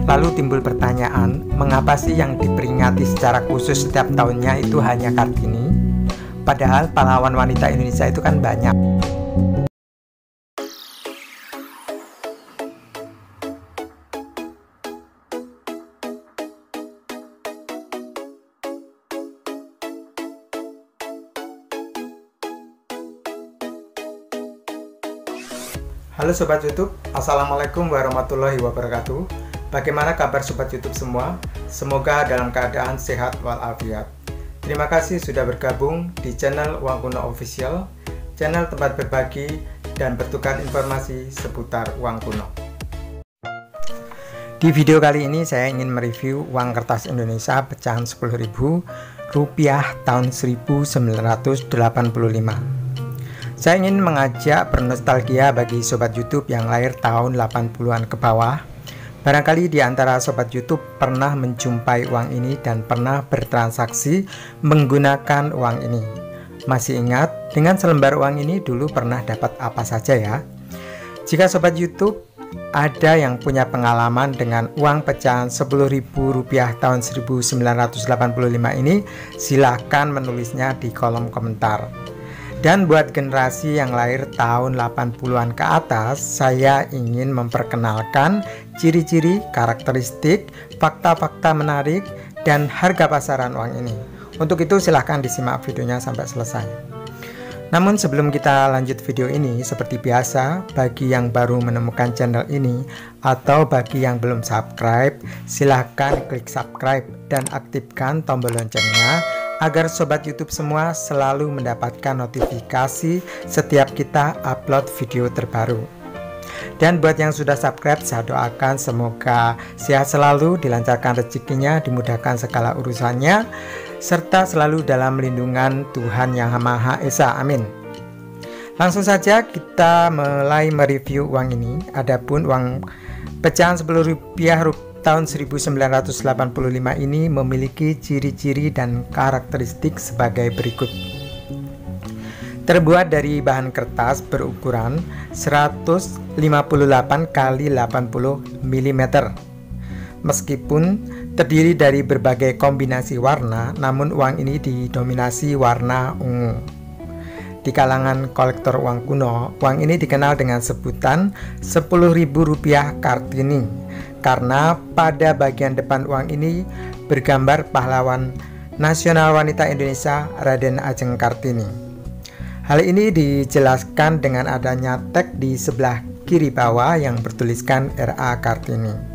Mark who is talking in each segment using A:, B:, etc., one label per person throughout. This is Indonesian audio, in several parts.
A: Lalu timbul pertanyaan, mengapa sih yang diperingati secara khusus setiap tahunnya itu hanya Kartini? Padahal pahlawan wanita Indonesia itu kan banyak. Halo Sobat YouTube, Assalamualaikum warahmatullahi wabarakatuh. Bagaimana kabar Sobat YouTube semua? Semoga dalam keadaan sehat walafiat. Terima kasih sudah bergabung di channel Uang Kuno Official, channel tempat berbagi dan bertukar informasi seputar uang kuno. Di video kali ini saya ingin mereview uang kertas Indonesia pecahan Rp10.000 tahun 1985. Saya ingin mengajak bernostalgia bagi Sobat YouTube yang lahir tahun 80-an ke bawah. Barangkali di antara Sobat YouTube pernah menjumpai uang ini dan pernah bertransaksi menggunakan uang ini. Masih ingat dengan selembar uang ini dulu pernah dapat apa saja ya? Jika Sobat YouTube ada yang punya pengalaman dengan uang pecahan Rp10.000 tahun 1985 ini, silahkan menulisnya di kolom komentar. Dan buat generasi yang lahir tahun 80-an ke atas, saya ingin memperkenalkan ciri-ciri, karakteristik, fakta-fakta menarik, dan harga pasaran uang ini. Untuk itu silahkan disimak videonya sampai selesai. Namun sebelum kita lanjut video ini, seperti biasa, bagi yang baru menemukan channel ini, atau bagi yang belum subscribe, silahkan klik subscribe dan aktifkan tombol loncengnya, agar Sobat YouTube semua selalu mendapatkan notifikasi setiap kita upload video terbaru. Dan buat yang sudah subscribe, saya doakan semoga sehat selalu, dilancarkan rezekinya, dimudahkan segala urusannya, serta selalu dalam lindungan Tuhan Yang Maha Esa. Amin. Langsung saja kita mulai mereview uang ini. Adapun uang pecahan Rp10.000 tahun 1985 ini memiliki ciri-ciri dan karakteristik sebagai berikut. Terbuat dari bahan kertas berukuran 158 x 80 mm. Meskipun terdiri dari berbagai kombinasi warna, namun uang ini didominasi warna ungu. Di kalangan kolektor uang kuno, uang ini dikenal dengan sebutan Rp10.000 Kartini, karena pada bagian depan uang ini bergambar pahlawan nasional wanita Indonesia Raden Ajeng Kartini. Hal ini dijelaskan dengan adanya tag di sebelah kiri bawah yang bertuliskan RA Kartini.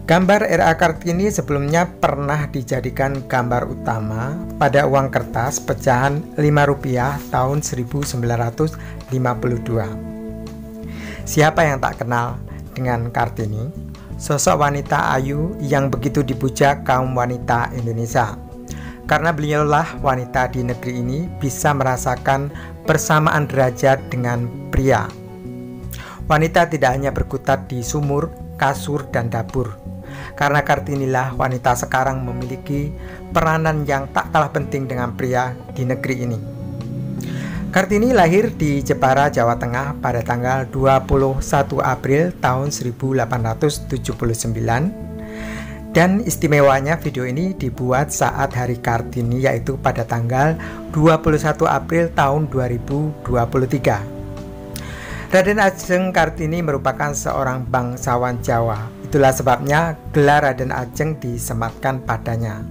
A: Gambar RA Kartini sebelumnya pernah dijadikan gambar utama pada uang kertas pecahan Rp5 tahun 1952. Siapa yang tak kenal dengan Kartini, sosok wanita ayu yang begitu dipuja kaum wanita Indonesia. Karena beliaulah wanita di negeri ini bisa merasakan persamaan derajat dengan pria. Wanita tidak hanya berkutat di sumur, kasur, dan dapur. Karena Kartinilah wanita sekarang memiliki peranan yang tak kalah penting dengan pria di negeri ini. Kartini lahir di Jepara, Jawa Tengah pada tanggal 21 April tahun 1879. Dan istimewanya video ini dibuat saat hari Kartini, yaitu pada tanggal 21 April tahun 2023. Raden Ajeng Kartini merupakan seorang bangsawan Jawa. Itulah sebabnya gelar Raden Ajeng disematkan padanya.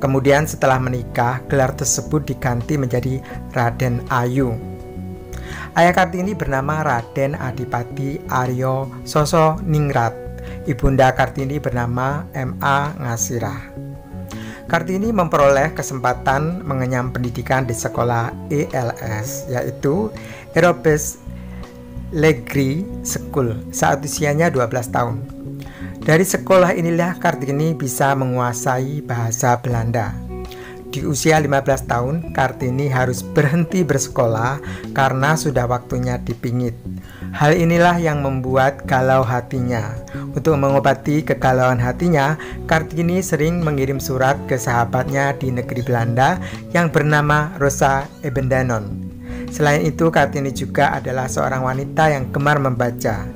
A: Kemudian setelah menikah, gelar tersebut diganti menjadi Raden Ayu. Ayah Kartini bernama Raden Adipati Aryo Soso Ningrat. Ibunda Kartini bernama M.A. Ngasirah. Kartini memperoleh kesempatan mengenyam pendidikan di sekolah ELS, yaitu Europes Legri School, saat usianya 12 tahun. Dari sekolah inilah Kartini bisa menguasai bahasa Belanda. Di usia 15 tahun, Kartini harus berhenti bersekolah karena sudah waktunya dipingit. Hal inilah yang membuat galau hatinya. Untuk mengobati kegalauan hatinya, Kartini sering mengirim surat ke sahabatnya di negeri Belanda yang bernama Rosa Ebendanon. Selain itu, Kartini juga adalah seorang wanita yang gemar membaca.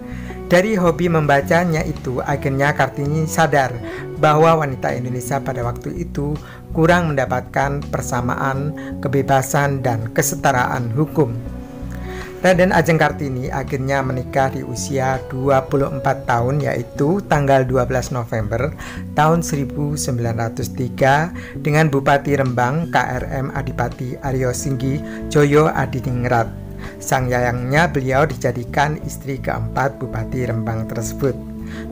A: Dari hobi membacanya itu, akhirnya Kartini sadar bahwa wanita Indonesia pada waktu itu kurang mendapatkan persamaan, kebebasan, dan kesetaraan hukum. Raden Ajeng Kartini akhirnya menikah di usia 24 tahun, yaitu tanggal 12 November tahun 1903 dengan Bupati Rembang KRM Adipati Aryo Singgi Joyo Adiningrat. Sang yayangnya beliau dijadikan istri keempat Bupati Rembang tersebut.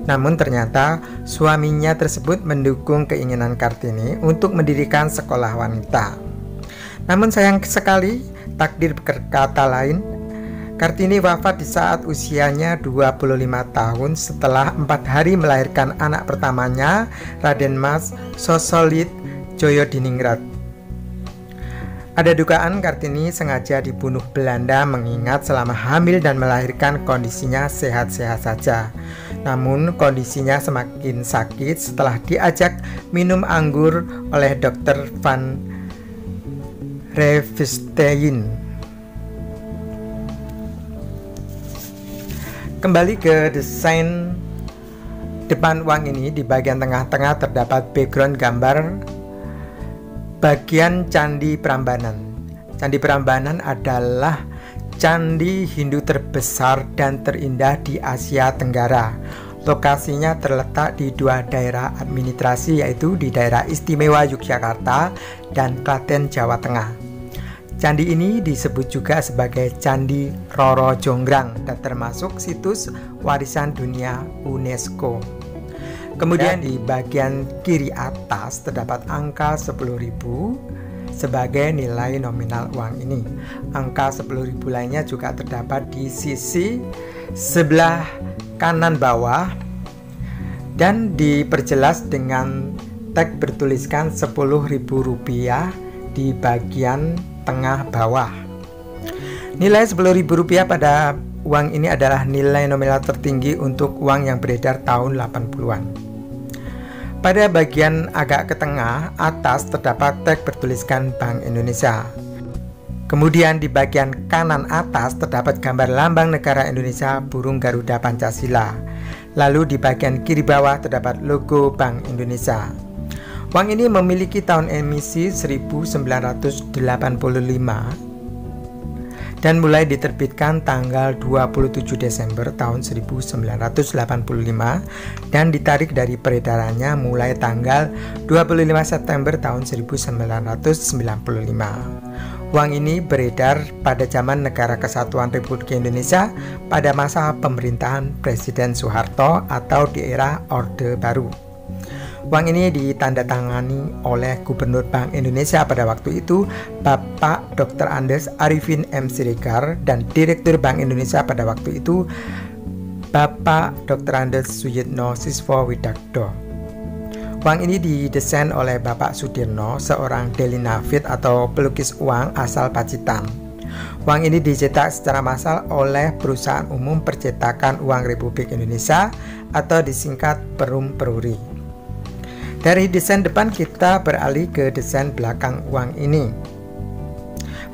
A: Namun ternyata suaminya tersebut mendukung keinginan Kartini untuk mendirikan sekolah wanita. Namun sayang sekali, takdir berkata lain. Kartini wafat di saat usianya 25 tahun setelah 4 hari melahirkan anak pertamanya, Raden Mas Sosolit Joyodiningrat. Ada dugaan Kartini sengaja dibunuh Belanda mengingat selama hamil dan melahirkan kondisinya sehat-sehat saja. Namun kondisinya semakin sakit setelah diajak minum anggur oleh Dr. Van Revestein. Kembali ke desain depan uang ini, di bagian tengah-tengah terdapat background gambar bagian Candi Prambanan. Candi Prambanan adalah candi Hindu terbesar dan terindah di Asia Tenggara. Lokasinya terletak di dua daerah administrasi, yaitu di daerah istimewa Yogyakarta dan Klaten, Jawa Tengah. Candi ini disebut juga sebagai Candi Roro Jonggrang dan termasuk situs warisan dunia UNESCO. Kemudian di bagian kiri atas terdapat angka 10.000 sebagai nilai nominal uang ini. Angka 10.000 lainnya juga terdapat di sisi sebelah kanan bawah dan diperjelas dengan tag bertuliskan Rp10.000 di bagian tengah bawah. Nilai Rp10.000 pada uang ini adalah nilai nominal tertinggi untuk uang yang beredar tahun 80-an. Pada bagian agak ke tengah atas terdapat tag bertuliskan Bank Indonesia. Kemudian di bagian kanan atas terdapat gambar lambang negara Indonesia burung Garuda Pancasila. Lalu di bagian kiri bawah terdapat logo Bank Indonesia. Uang ini memiliki tahun emisi 1985 dan mulai diterbitkan tanggal 27 Desember tahun 1985 dan ditarik dari peredarannya mulai tanggal 25 September tahun 1995. Uang ini beredar pada zaman Negara Kesatuan Republik Indonesia pada masa pemerintahan Presiden Soeharto atau di era Orde Baru. Uang ini ditandatangani oleh Gubernur Bank Indonesia pada waktu itu, Bapak Dr. Andes Arifin M. Siregar, dan Direktur Bank Indonesia pada waktu itu, Bapak Dr. Andes Suyitno Siswowidakdo. Uang ini didesain oleh Bapak Sudirno, seorang delinafit atau pelukis uang asal Pacitan. Uang ini dicetak secara massal oleh Perusahaan Umum Percetakan Uang Republik Indonesia atau disingkat Perum Peruri. Dari desain depan kita beralih ke desain belakang uang ini.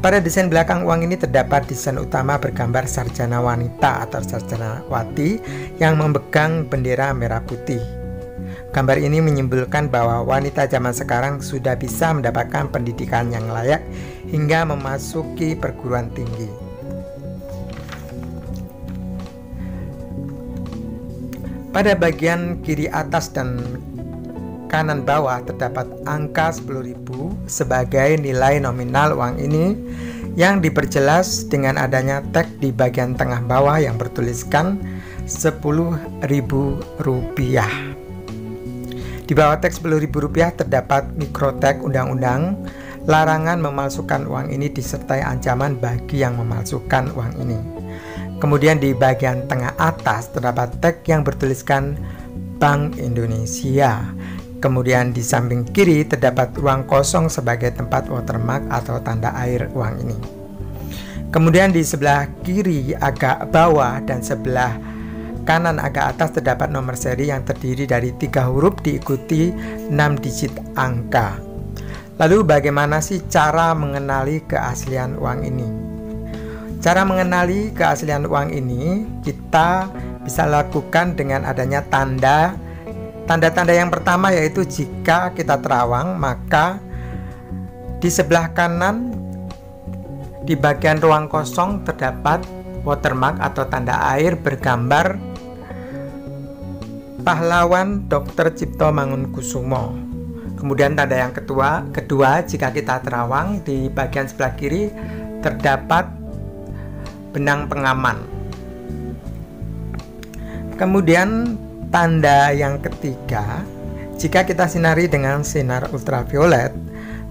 A: Pada desain belakang uang ini terdapat desain utama bergambar sarjana wanita atau sarjanawati yang memegang bendera merah putih. Gambar ini menyimpulkan bahwa wanita zaman sekarang sudah bisa mendapatkan pendidikan yang layak hingga memasuki perguruan tinggi. Pada bagian kiri atas dan kanan bawah terdapat angka 10.000 sebagai nilai nominal uang ini yang diperjelas dengan adanya tag di bagian tengah bawah yang bertuliskan Rp10.000. Di bawah teks Rp10.000 terdapat mikrotag undang-undang larangan memalsukan uang ini disertai ancaman bagi yang memalsukan uang ini. Kemudian di bagian tengah atas terdapat tag yang bertuliskan Bank Indonesia. Kemudian di samping kiri terdapat ruang kosong sebagai tempat watermark atau tanda air uang ini. Kemudian di sebelah kiri agak bawah dan sebelah kanan agak atas terdapat nomor seri yang terdiri dari 3 huruf diikuti 6 digit angka. Lalu bagaimana sih cara mengenali keaslian uang ini? Cara mengenali keaslian uang ini kita bisa lakukan dengan adanya tanda-tanda yang pertama, yaitu jika kita terawang, maka di sebelah kanan di bagian ruang kosong terdapat watermark atau tanda air bergambar pahlawan Dr. Cipto Mangunkusumo. Kemudian tanda yang kedua, jika kita terawang, di bagian sebelah kiri terdapat benang pengaman. Kemudian tanda yang ketiga, jika kita sinari dengan sinar ultraviolet,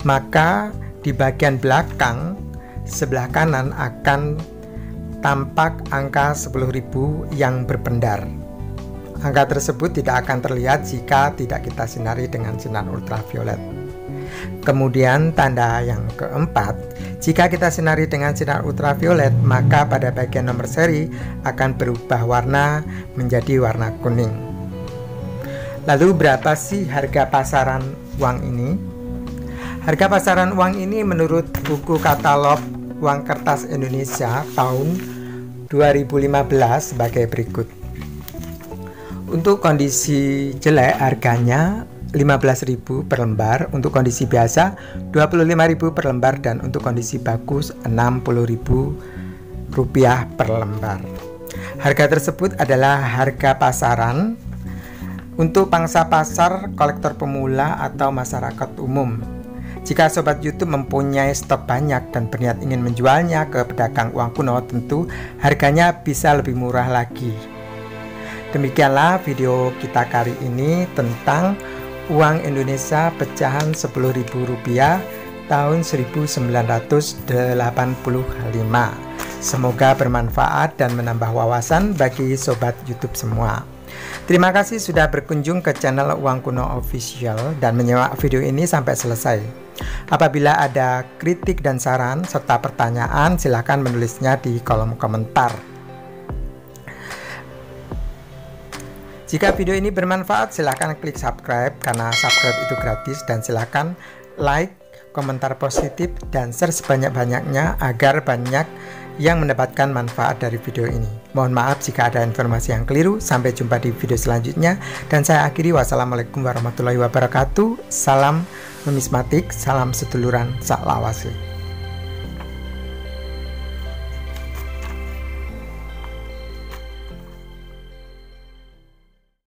A: maka di bagian belakang sebelah kanan akan tampak angka 10.000 yang berpendar. Angka tersebut tidak akan terlihat jika tidak kita sinari dengan sinar ultraviolet. Kemudian tanda yang keempat, jika kita sinari dengan sinar ultraviolet, maka pada bagian nomor seri akan berubah warna menjadi warna kuning. Lalu berapa sih harga pasaran uang ini? Harga pasaran uang ini menurut buku katalog uang kertas Indonesia tahun 2015 sebagai berikut. Untuk kondisi jelek harganya 15.000 per lembar, untuk kondisi biasa 25.000 per lembar, dan untuk kondisi bagus 60.000 rupiah per lembar. Harga tersebut adalah harga pasaran untuk pangsa pasar, kolektor pemula, atau masyarakat umum. Jika sobat YouTube mempunyai stok banyak dan berniat ingin menjualnya ke pedagang uang kuno, tentu harganya bisa lebih murah lagi. Demikianlah video kita kali ini tentang uang Indonesia pecahan Rp10.000 tahun 1985. Semoga bermanfaat dan menambah wawasan bagi sobat YouTube semua. Terima kasih sudah berkunjung ke channel Uang Kuno Official dan menyimak video ini sampai selesai. Apabila ada kritik dan saran serta pertanyaan, silahkan menulisnya di kolom komentar. Jika video ini bermanfaat, silahkan klik subscribe karena subscribe itu gratis, dan silahkan like, komentar positif, dan share sebanyak-banyaknya agar banyak yang mendapatkan manfaat dari video ini. Mohon maaf jika ada informasi yang keliru. Sampai jumpa di video selanjutnya, dan saya akhiri. Wassalamualaikum warahmatullahi wabarakatuh. Salam numismatik, salam seduluran, saklawase.